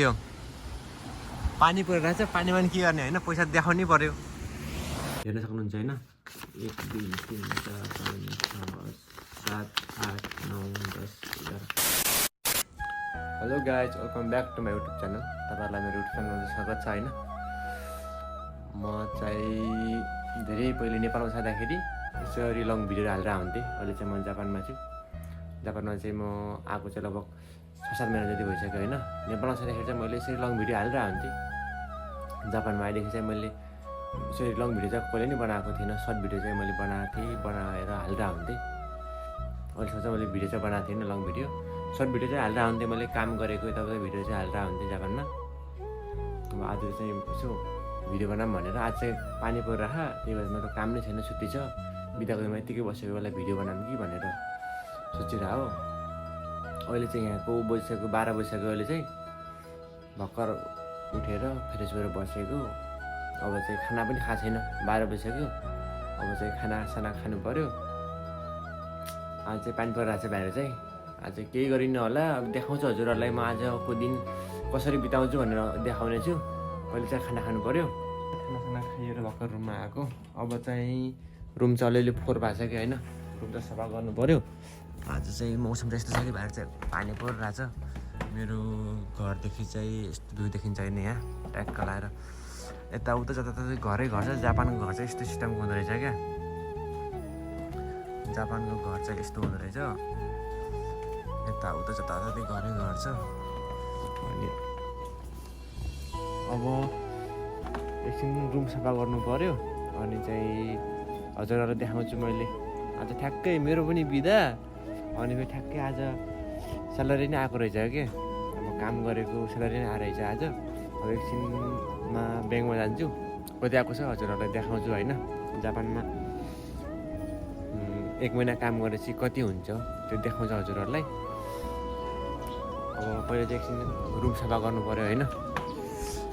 यो पानी परिरहेको छ, पानीमा के गर्ने होइन, पैसा देखाउनै पर्यो। हेर्न सक्नुहुन्छ होइन, 1 2 3 4 5 6 7 8 9 10 11। Hello guys, welcome back to my YouTube channel. तपाईँहरूलाई मेरो युट्युब च्यानलमा स्वागत छ होइन। म चाहिँ धेरै पहिले नेपालमा छँदाखेरि यसरी लङ भिडियो हालेर हुन्थेँ। अहिले चाहिँ म जापानमा छु। जापानमा चाहिँ म आएको चाहिँ लगभग 6-7 महिना जति भइसक्यो होइन। नेपालमा छँदाखेरि चाहिँ मैले यसरी लङ भिडियो हालेर हुन्थेँ। जापानमा आएदेखि चाहिँ मैले यसरी लङ भिडियो चाहिँ कहिले नि बनाएको थिइनँ। सर्ट भिडियो चाहिँ मैले बनाएर हालेर हुन्थेँ। अहिलेसम्म चाहिँ मैले भिडियो चाहिँ बनाएको थिइनँ, लङ भिडियो। सर्ट भिडियो चाहिँ हालेर हुन्थेँ, मैले काम गरेको यताउता भिडियो चाहिँ हालेर हुन्थेँ जापानमा। अब आज चाहिँ यसो भिडियो बनाऊँ भनेर, आज चाहिँ पानी परिरह, त्यही भएर मेरो काम नै छैन, छुट्टी छ। बिदाको दिनमा यत्तिकै बसेको बेला भिडियो बनाऊँ कि भनेर सोचिरह हो। अहिले चाहिँ यहाँको बजिसक्यो 12 बजिसक्यो। अहिले चाहिँ भर्खर उठेर फ्रेस भएर बसेको। अब चाहिँ खाना पनि खाएको छैन, 12 बजिसक्यो। अब चाहिँ खानासाना खानु पऱ्यो। आज चाहिँ पानी परिरहेको छ बाहिर चाहिँ। आज चाहिँ केही गरिन्न होला, अब देखाउँछु हजुरहरूलाई। म आजको दिन कसरी बिताउँछु भनेर देखाउने छु। पहिले चाहिँ खाना खानु पऱ्यो। खानासाना खाएर भर्खर रुममा आएको। अब चाहिँ रुम चाहिँ अलिअलि फोहोर भएको छ कि होइन, रुम चाहिँ सफा गर्नु पऱ्यो। आज चाहिँ मौसम चाहिँ यस्तो छ कि बाहिर चाहिँ पानी परिरहेको छ। मेरो घरदेखि चाहिँ यस्तो भ्यू देखिन्छ होइन, यहाँ ट्याक्क लाएर यताउता जताततै घरै घर छ। जापानको घर चाहिँ यस्तो सिस्टमको हुँदो रहेछ क्या। जापानको घर चाहिँ यस्तो हुँदो रहेछ, यताउता जताततै घरै घर छ। अनि अब एकछिन रुम सफा गर्नु पऱ्यो। अनि चाहिँ हजुरहरूलाई देखाउँछु मैले। आज ठ्याक्कै मेरो पनि बिदा, अनि फेरि ठ्याक्कै आज स्यालेरी नै आएको रहेछ क्या। अब काम गरेको स्यालेरी नै आएर रहेछ आज। अब एकछिनमा ब्याङ्कमा जान्छु, कति आएको छ हजुरहरूलाई देखाउँछु होइन। जापानमा 1 महिना काम गरेपछि कति हुन्छ त्यो देखाउँछ हजुरहरूलाई। अब पहिला चाहिँ एकछिन रुम सफा गर्नु पऱ्यो होइन।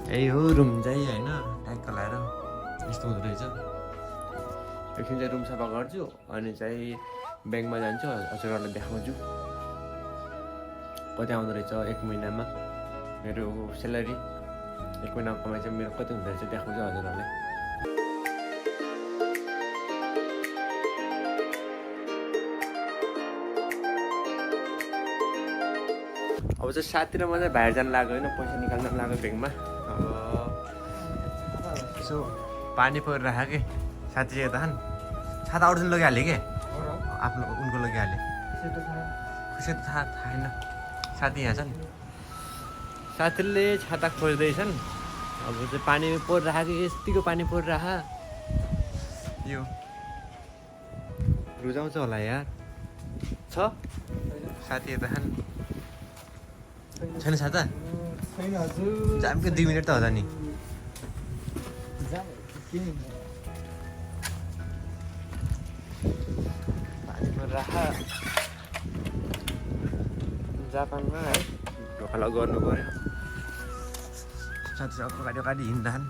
यही हो रुम चाहिँ होइन, ट्याक्क लाएर यस्तो हुँदो रहेछ। एकछिन चाहिँ रुम सफा गर्छु, अनि चाहिँ ब्याङ्कमा जान्छु, हजुरहरूलाई देखाउँछु कति आउँदो रहेछ 1 महिनामा मेरो स्यालेरी। 1 महिनाको कमाइ चाहिँ मेरो कति हुँदो रहेछ देखाउँछु हजुरहरूलाई। अब चाहिँ साथी र म चाहिँ बाहिर जानु लाग्यो होइन, पैसा निकाल्न लाग्यो ब्याङ्कमा। अब यसो पानी परिरह कि साथी चाहिँ यता छाता अर्जुन लगिहालेँ क्या, आफ्नो उनको लगिहालेँ। खुसी त थाहा छैन, साथी यहाँ छन्। साथीले छाता खोज्दैछन्। अब चाहिँ पानी परिरह कि यतिको पानी परिरह। यो रुजाउँछ होला यार। छ साथी यता छैन छाता? जामको 2 मिनट त होला नि। पानी परिरह जापानमा है, ढोकालो गर्नु पऱ्यो। साथी अगाडि अगाडि हिँड्दान्।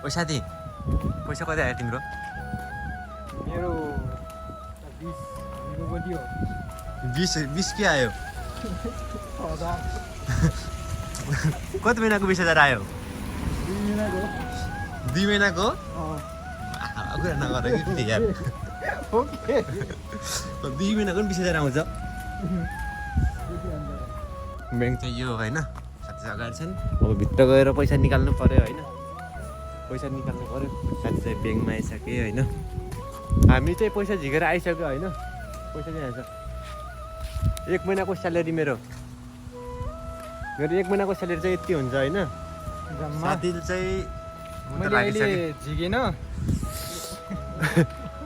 ओ साथी, पैसा कति आयो तिम्रो? मेरो 20 के आयो? कति महिनाको 20,000 आयो? 2 महिनाको? कुरा नगर कि यार। 2 महिनाको पनि 20,000 आउँछ। ब्याङ्क चाहिँ यो होइन, साथी चाहिँ अगाडि छन्। अब भित्र गएर पैसा निकाल्नु पऱ्यो होइन, पैसा निकाल्नु पऱ्यो। साथी चाहिँ ब्याङ्कमा आइसक्यो होइन। हामी चाहिँ पैसा झिकेर आइसक्यो होइन। पैसा चाहिँ आएछ 1 महिनाको स्यालेरी मेरो 1 महिनाको स्यालेरी चाहिँ यति हुन्छ होइन। साथीले चाहिँ झिकेन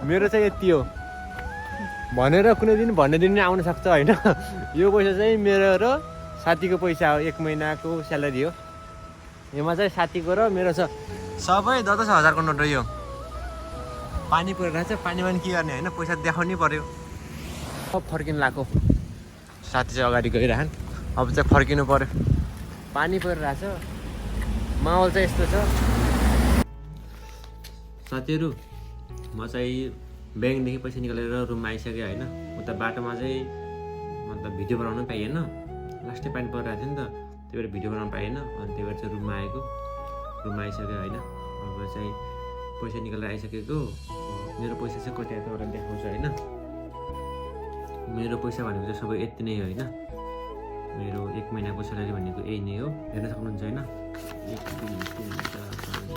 मेरो चाहिँ यति हो भनेर कुनै दिन भन्ने दिन नै आउन सक्छ होइन। यो पैसा चाहिँ मेरो र साथीको पैसा हो, 1 महिनाको स्यालेरी हो। योमा चाहिँ साथीको र मेरो छ सबै 10,000को नोट हो। यो पानी परिरहेको छ, पानीमा के गर्ने होइन, पैसा देखाउनै पर्यो। अब फर्किनु लाग्यो, साथी चाहिँ अगाडि गइरहन्। अब चाहिँ फर्किनु पर्यो, पानी परिरहेको छ, माहौल चाहिँ यस्तो छ। साथीहरू म चाहिँ ब्याङ्कदेखि पैसा निकालेर रुममा आइसकेँ होइन। उता बाटोमा चाहिँ मतलब भिडियो बनाउनु पाइएन, लास्टै पानी परिरहेको थियो नि त, त्यही भएर भिडियो बनाउनु पाएन। अनि त्यही भएर चाहिँ रुममा आएको, रुममा आइसक्यो होइन। अब चाहिँ पैसा निकालेर आइसकेको। मेरो पैसा चाहिँ कति आयो तपाईँलाई देखाउँछु होइन। मेरो पैसा भनेको चाहिँ सबै यति नै हो होइन। मेरो 1 महिनाको स्यालेरी भनेको यही नै हो, हेर्न सक्नुहुन्छ होइन। 1 2 3 4 5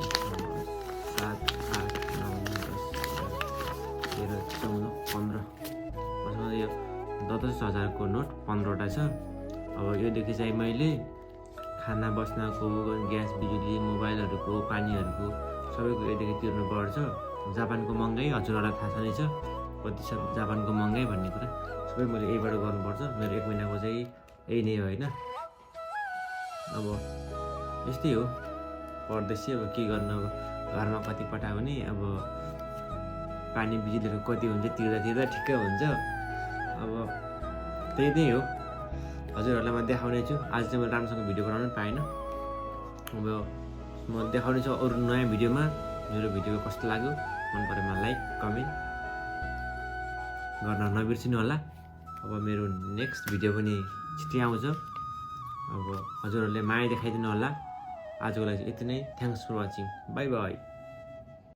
6 7 8 9 10 11 14 15 मसँग यो 10,000को नोट 15वटा छ। अब योदेखि चाहिँ मैले खाना बस्नको, ग्यास बिजुली, मोबाइलहरूको, पानीहरूको सबैको योदेखि तिर्नुपर्छ। जापानको महँगाइ हजुरहरूलाई थाहा छ नै छ, कति छ जापानको महँगाइ भन्ने कुरा, सबै मैले यहीबाट गर्नुपर्छ। मेरो 1 महिनाको चाहिँ यही नै हो होइन। अब यस्तै हो परदेशी, अब के गर्नु, अब घरमा कति पठाउने, अब पानी बिजुलीहरू कति हुन्छ तिर्दा ठिक्कै हुन्छ। अब त्यही नै हो, हजुरहरूलाई म देखाउने छु। आज चाहिँ मैले राम्रोसँग भिडियो बनाउनु पाएन। अब म देखाउने छु अरू नयाँ भिडियोमा। मेरो भिडियो कस्तो लाग्यो, मन परेमा लाइक कमेन्ट गर्न नबिर्सिनु होला। अब मेरो नेक्स्ट भिडियो पनि छिट्टै आउँछ। अब हजुरहरूले माया देखाइदिनु होला। आजको लागि यति नै। Thanks for watching. Bye by.